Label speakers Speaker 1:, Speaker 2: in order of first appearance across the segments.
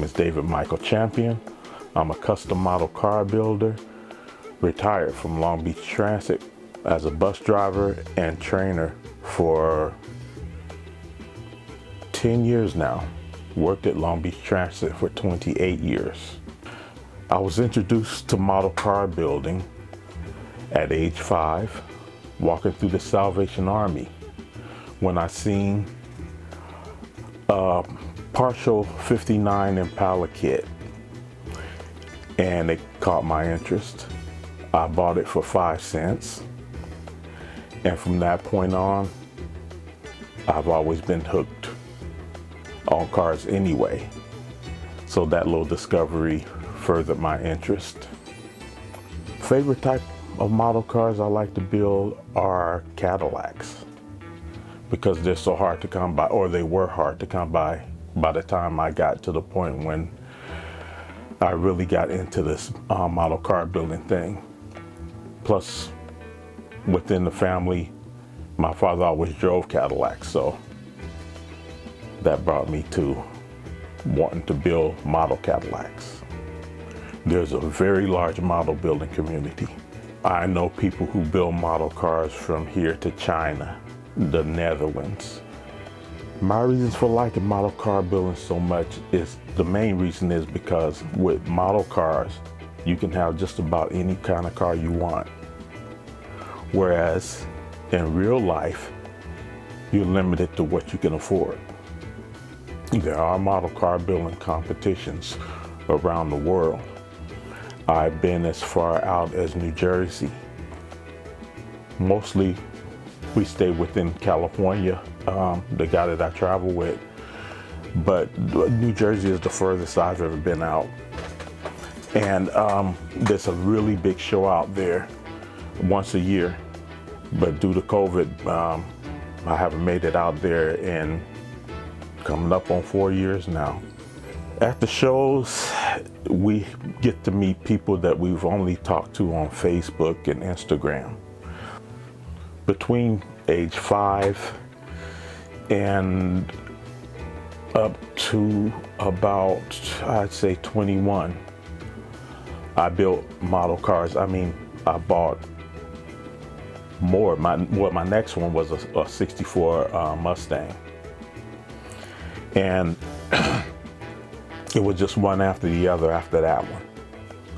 Speaker 1: is David Michael Champion. I'm a custom model car builder, retired from Long Beach Transit as a bus driver and trainer for 10 years now. Worked at Long Beach Transit for 28 years. I was introduced to model car building at age 5, walking through the Salvation Army, when I seen a partial 59 Impala kit, and it caught my interest. I bought it for 5 cents, and from that point on, I've always been hooked on cars anyway. So that little discovery furthered my interest. Favorite type of model cars I like to build are Cadillacs, because they're so hard to come by, or they were hard to come by the time I got to the point when I really got into this model car building thing. Plus, within the family, my father always drove Cadillacs, so that brought me to wanting to build model Cadillacs. There's a very large model building community. I know people who build model cars from here to China, the Netherlands. My reasons for liking model car building so much is, the main reason is because with model cars, you can have just about any kind of car you want. Whereas in real life, you're limited to what you can afford. There are model car building competitions around the world. I've been as far out as New Jersey. Mostly we stay within California, the guy that I travel with, but New Jersey is the furthest I've ever been out. And there's a really big show out there once a year, but due to COVID, I haven't made it out there in coming up on 4 years now. At the shows, we get to meet people that we've only talked to on Facebook and Instagram. Between age 5 and up to about, I'd say 21, I built model cars. I mean, I bought more. My next one was a 64 Mustang. And it was just one after the other after that one.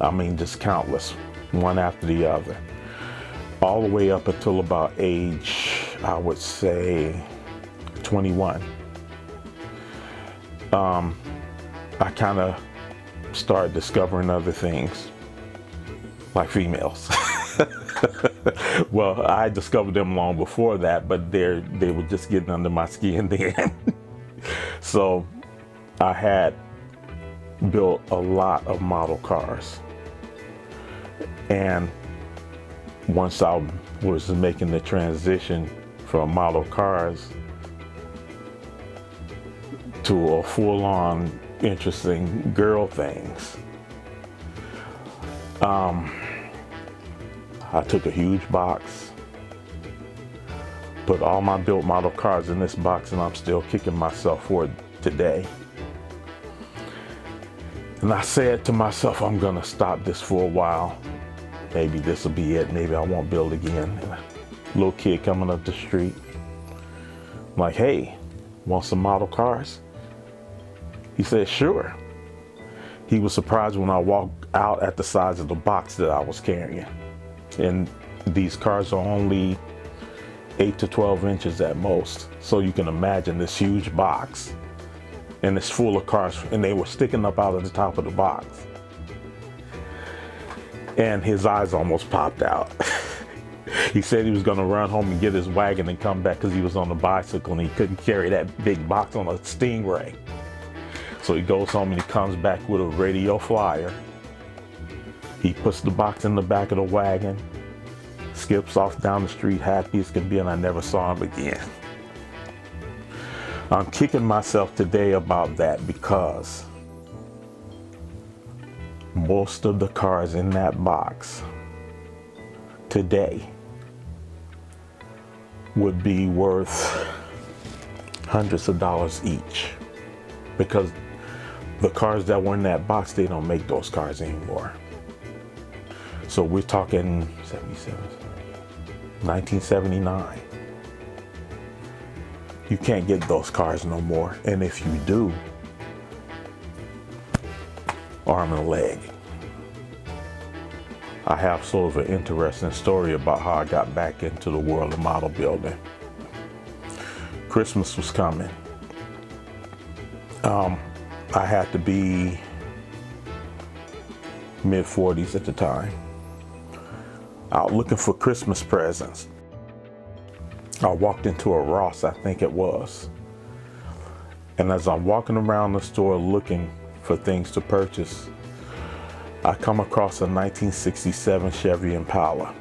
Speaker 1: I mean, just countless, one after the other. All the way up until about age, I would say 21. I kind of started discovering other things, like females. Well, I discovered them long before that, but they were just getting under my skin then. So I had built a lot of model cars, and once I was making the transition from model cars to a full-on interesting girl things, I took a huge box, put all my built model cars in this box, and I'm still kicking myself for it today. And I said to myself, I'm gonna stop this for a while. Maybe this will be it. Maybe I won't build again. And a little kid coming up the street, I'm like, hey, want some model cars? He said, sure. He was surprised when I walked out at the size of the box that I was carrying. And these cars are only 8 to 12 inches at most. So you can imagine this huge box, and it's full of cars, and they were sticking up out of the top of the box. And his eyes almost popped out. He said he was gonna run home and get his wagon and come back because he was on a bicycle and he couldn't carry that big box on a Stingray. So he goes home and he comes back with a radio flyer. He puts the box in the back of the wagon, skips off down the street happy as could be, and I never saw him again. I'm kicking myself today about that because most of the cars in that box today would be worth hundreds of dollars each, because The cars that were in that box, they don't make those cars anymore. So we're talking 1979. You can't get those cars no more. And if you do, arm and a leg. I have sort of an interesting story about how I got back into the world of model building. Christmas was coming. I had to be mid-40s at the time. Out looking for Christmas presents. I walked into a Ross, I think it was. And as I'm walking around the store looking for things to purchase, I come across a 1967 Chevy Impala,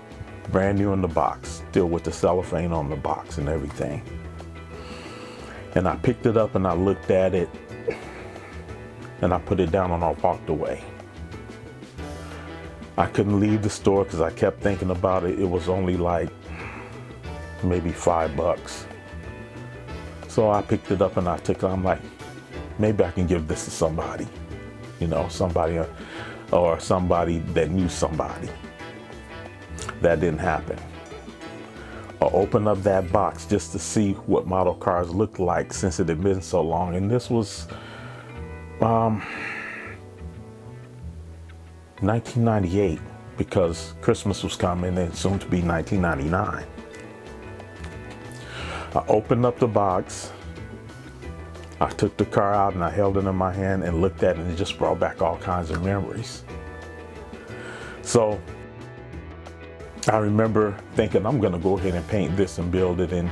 Speaker 1: brand new in the box, still with the cellophane on the box and everything. And I picked it up and I looked at it and I put it down and I walked away. I couldn't leave the store because I kept thinking about it. It was only like maybe $5. So I picked it up and I took it. I'm like, maybe I can give this to somebody, you know, somebody or somebody that knew somebody. That didn't happen. I opened up that box just to see what model cars looked like since it had been so long. And this was 1998, because Christmas was coming and soon to be 1999. I opened up the box. I took the car out and I held it in my hand and looked at it, and it just brought back all kinds of memories. So I remember thinking, I'm gonna go ahead and paint this and build it and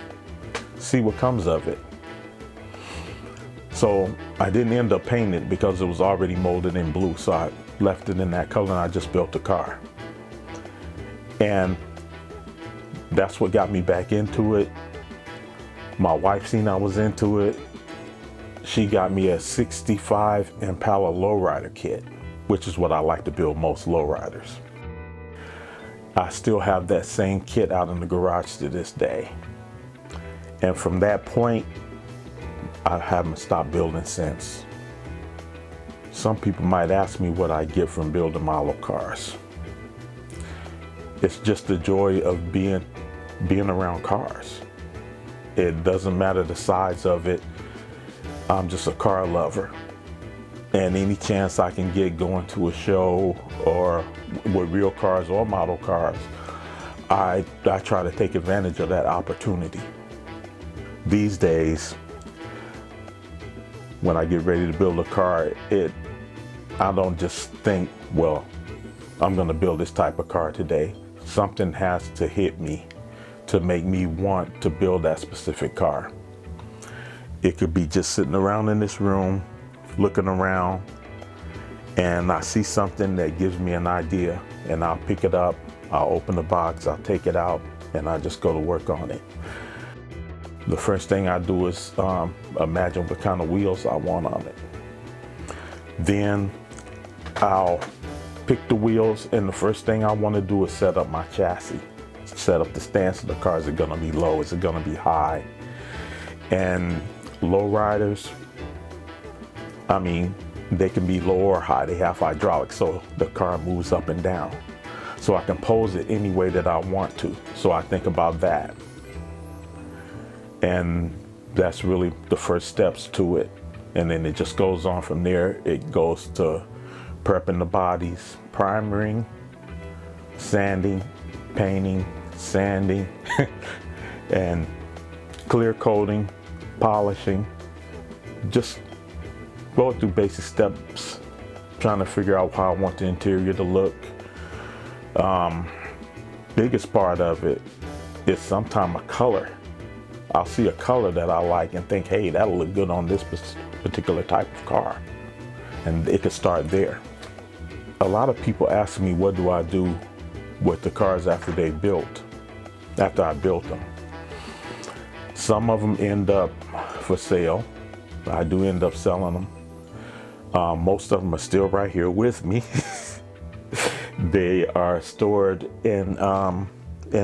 Speaker 1: see what comes of it. So I didn't end up painting it because it was already molded in blue. So I left it in that color and I just built the car. And that's what got me back into it. My wife seen I was into it. She got me a 65 Impala lowrider kit, which is what I like to build most lowriders. I still have that same kit out in the garage to this day. And from that point, I haven't stopped building since. Some people might ask me what I get from building model cars. It's just the joy of being around cars. It doesn't matter the size of it. I'm just a car lover. And any chance I can get going to a show or with real cars or model cars, I try to take advantage of that opportunity. These days, when I get ready to build a car, I don't just think, well, I'm gonna build this type of car today. Something has to hit me to make me want to build that specific car. It could be just sitting around in this room, looking around, and I see something that gives me an idea, and I'll pick it up, I'll open the box, I'll take it out, and I just go to work on it. The first thing I do is imagine what kind of wheels I want on it. Then I'll pick the wheels, and the first thing I want to do is set up my chassis. Set up the stance of the car. Is it going to be low? Is it going to be high? And low riders, I mean, they can be low or high. They have hydraulics, so the car moves up and down. So I can pose it any way that I want to. So I think about that. And that's really the first steps to it. And then it just goes on from there. It goes to prepping the bodies, primering, sanding, painting, sanding, and clear coating, polishing. Just go through basic steps, trying to figure out how I want the interior to look. Biggest part of it is sometimes a color. I'll see a color that I like and think, hey, that'll look good on this particular type of car. And it could start there. A lot of people ask me, what do I do with the cars after I built them? Some of them end up for sale. I do end up selling them. Most of them are still right here with me. They are stored in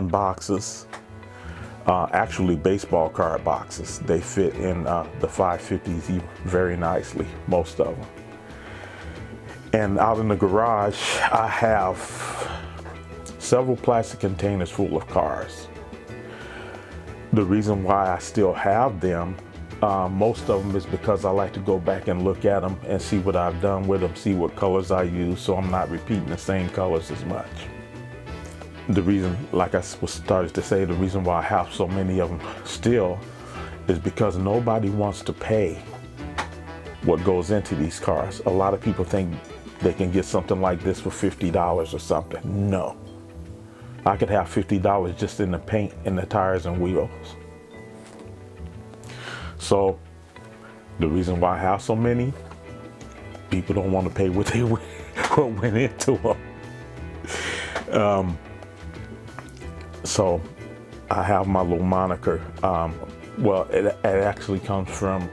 Speaker 1: boxes. Actually baseball card boxes. They fit in the 550s very nicely, most of them. And out in the garage, I have several plastic containers full of cars. The reason why I still have them, most of them is because I like to go back and look at them and see what I've done with them, see what colors I use, so I'm not repeating the same colors as much. The reason, like I started to say, the reason why I have so many of them still is because nobody wants to pay what goes into these cars. A lot of people think they can get something like this for $50 or something. No. I could have $50 just in the paint and the tires and wheels. So the reason why I have so many, people don't want to pay what went into them. So I have my little moniker. Well, it actually comes from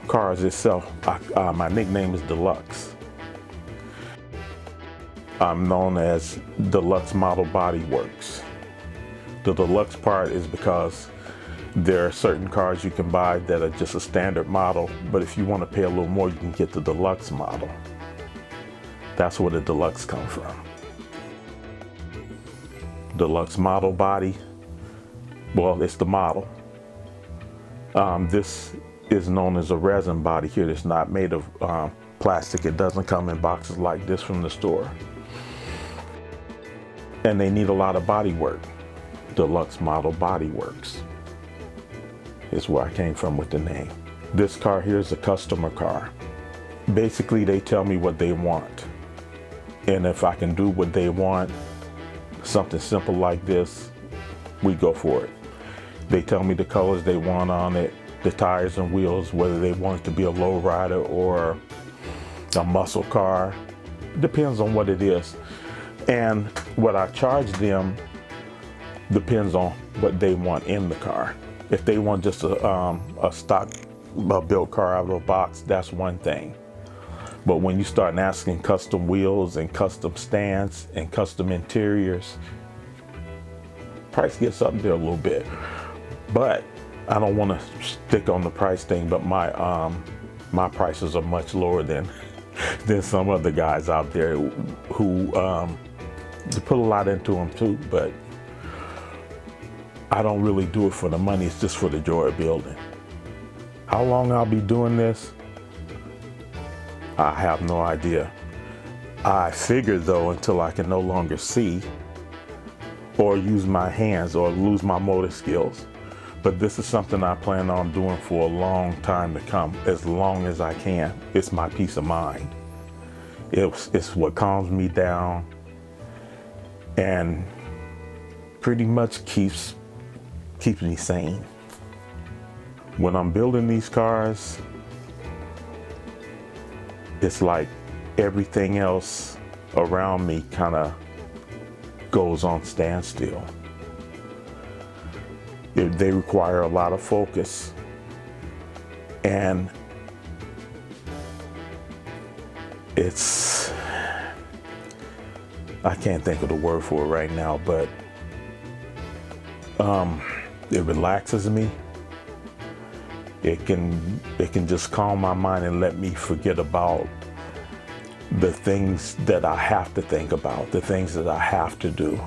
Speaker 1: cars itself. My nickname is Deluxe. I'm known as Deluxe Model Body Works. The Deluxe part is because there are certain cars you can buy that are just a standard model, but if you want to pay a little more, you can get the Deluxe model. That's where the Deluxe comes from. Deluxe Model Body, well, it's the model. This is known as a resin body here. It's not made of plastic. It doesn't come in boxes like this from the store. And they need a lot of body work. Deluxe Model Body Works is where I came from with the name. This car here is a customer car. Basically, they tell me what they want. And if I can do what they want, something simple like this, we go for it. They tell me the colors they want on it, the tires and wheels, whether they want it to be a low rider or a muscle car. It depends on what it is. And what I charge them depends on what they want in the car. If they want just a stock built car out of a box, that's one thing. But when you start asking custom wheels and custom stands and custom interiors, price gets up there a little bit. But I don't want to stick on the price thing, but my prices are much lower than some other guys out there who put a lot into them too, but I don't really do it for the money. It's just for the joy of building. How long I'll be doing this, I have no idea. I figure though, until I can no longer see or use my hands or lose my motor skills. But this is something I plan on doing for a long time to come, as long as I can. It's my peace of mind. It's what calms me down and pretty much keeps me sane. When I'm building these cars, it's like everything else around me kind of goes on standstill. They require a lot of focus, and I can't think of the word for it right now, but it relaxes me. It can just calm my mind and let me forget about the things that I have to think about, the things that I have to do.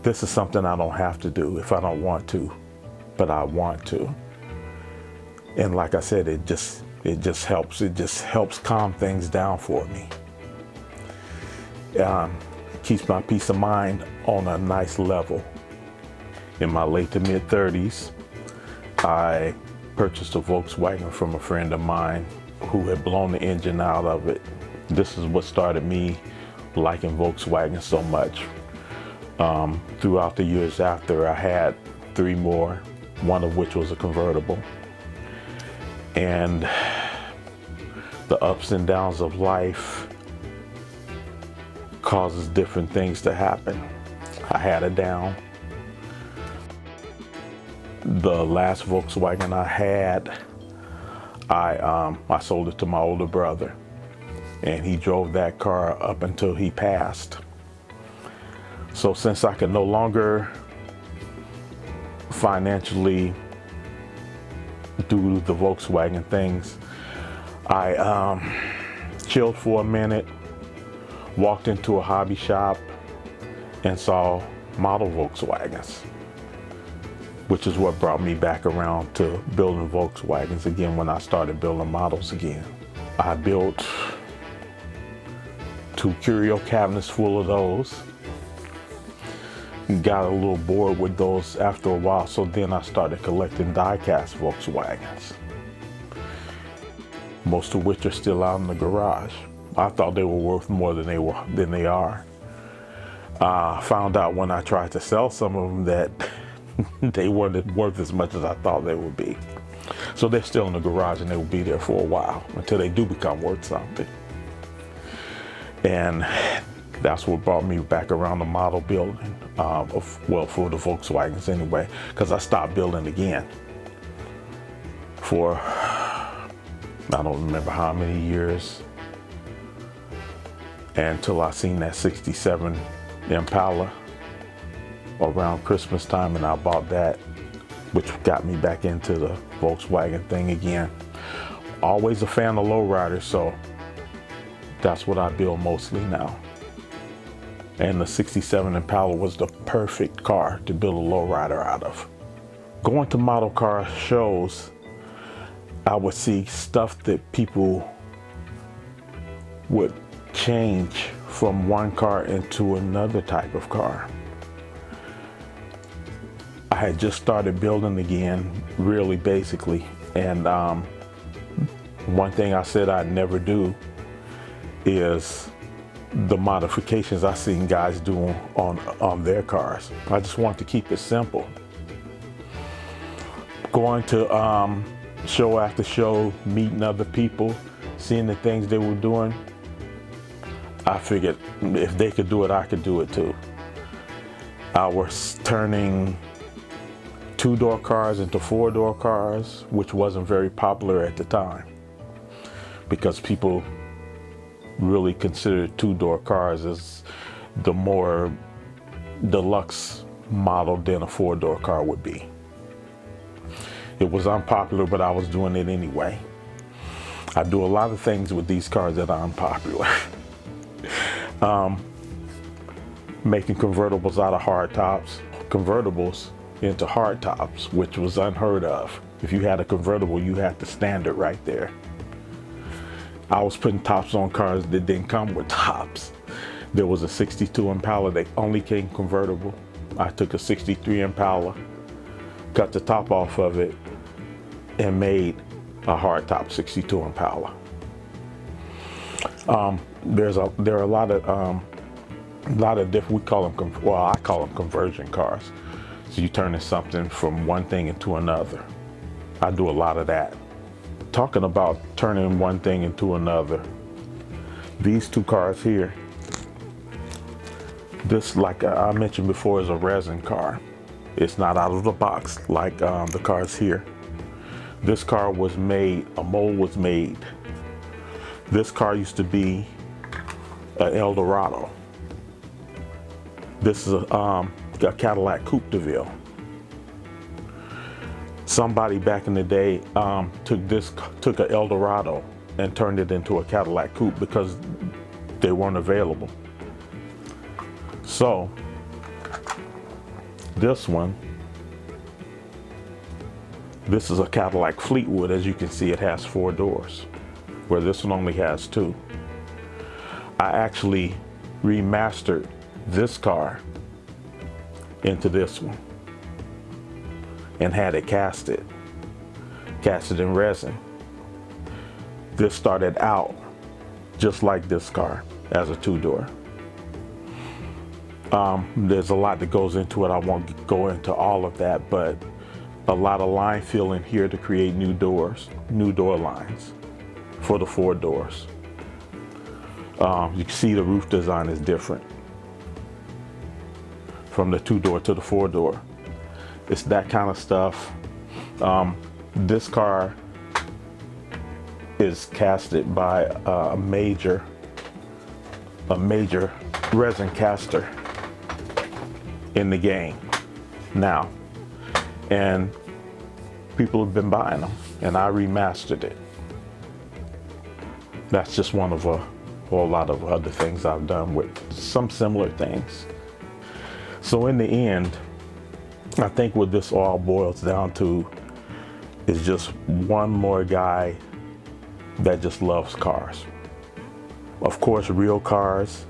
Speaker 1: This is something I don't have to do if I don't want to, but I want to. And like I said, it just helps calm things down for me. It keeps my peace of mind on a nice level. In my late to mid 30s, I purchased a Volkswagen from a friend of mine who had blown the engine out of it. This is what started me liking Volkswagen so much. Throughout the years after, I had 3 more, one of which was a convertible. And the ups and downs of life causes different things to happen. I had a down. The last Volkswagen I had, I sold it to my older brother, and he drove that car up until he passed. So since I could no longer financially do the Volkswagen things, I chilled for a minute, walked into a hobby shop and saw model Volkswagens, which is what brought me back around to building Volkswagens again when I started building models again. I built 2 curio cabinets full of those. Got a little bored with those after a while, so then I started collecting die-cast Volkswagens, most of which are still out in the garage. I thought they were worth more than they are. Found out when I tried to sell some of them that they weren't worth as much as I thought they would be. So they're still in the garage and they will be there for a while until they do become worth something. And that's what brought me back around the model building, for the Volkswagens anyway, because I stopped building again for, I don't remember how many years, until I seen that 67 Impala around Christmas time, and I bought that, which got me back into the Volkswagen thing again. Always a fan of lowriders, so that's what I build mostly now. And the 67 Impala was the perfect car to build a lowrider out of. Going to model car shows, I would see stuff that people would change from one car into another type of car. I had just started building again, really basically, and one thing I said I'd never do is the modifications I seen guys doing on their cars. I just want to keep it simple. Going to show after show, meeting other people, seeing the things they were doing, I figured if they could do it, I could do it too. I was turning 2-door cars into 4-door cars, which wasn't very popular at the time because people really considered 2-door cars as the more deluxe model than a 4-door car would be. It was unpopular, but I was doing it anyway. I do a lot of things with these cars that are unpopular. Making convertibles out of hard tops, convertibles into hard tops, which was unheard of. If you had a convertible, you had the standard right there. I was putting tops on cars that didn't come with tops. There was a 62 Impala that only came convertible. I took a 63 Impala, cut the top off of it, and made a hardtop 62 Impala. There are a lot of different, we call them, I call them conversion cars. So you turning something from one thing into another. I do a lot of that. Talking about turning one thing into another, these 2 cars here, this, like I mentioned before, is a resin car. It's not out of the box like the cars here. This car was made, a mold was made. This car used to be an Eldorado. This is a Cadillac Coupe de Ville. Somebody back in the day took an Eldorado and turned it into a Cadillac Coupe because they weren't available. So this is a Cadillac Fleetwood. As you can see, it has 4 doors, where this one only has 2. I actually remastered this car into this one and had it casted in resin. This started out just like this car as a 2-door. There's a lot that goes into it. I won't go into all of that, but a lot of line filling here to create new doors, new door lines for the 4 doors. You can see the roof design is different from the 2-door to the 4-door. It's that kind of stuff. This car is casted by a major resin caster in the game now, and people have been buying them, and I remastered it. That's just one of a whole lot of other things I've done with some similar things. So in the end, I think what this all boils down to is just one more guy that just loves cars. Of course, real cars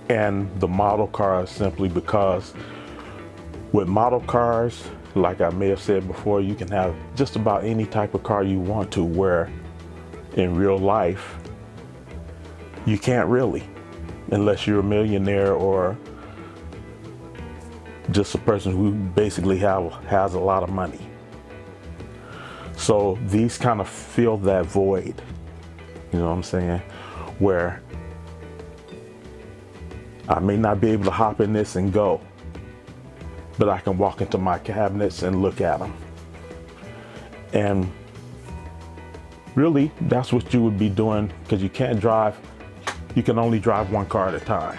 Speaker 1: and the model cars, simply because with model cars, like I may have said before, you can have just about any type of car you want to, where in real life, you can't really, unless you're a millionaire or just a person who basically has a lot of money. So these kind of fill that void, you know what I'm saying? Where I may not be able to hop in this and go, but I can walk into my cabinets and look at them. And really, that's what you would be doing, because you can only drive one car at a time.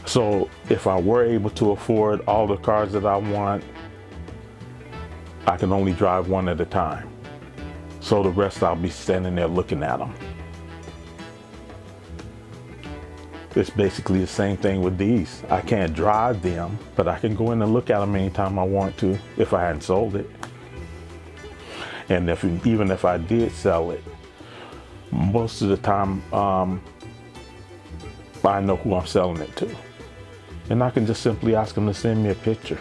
Speaker 1: So if I were able to afford all the cars that I want, I can only drive one at a time. So the rest I'll be standing there looking at them. It's basically the same thing with these. I can't drive them, but I can go in and look at them anytime I want to if I hadn't sold it. And even if I did sell it, most of the time I know who I'm selling it to. And I can just simply ask them to send me a picture.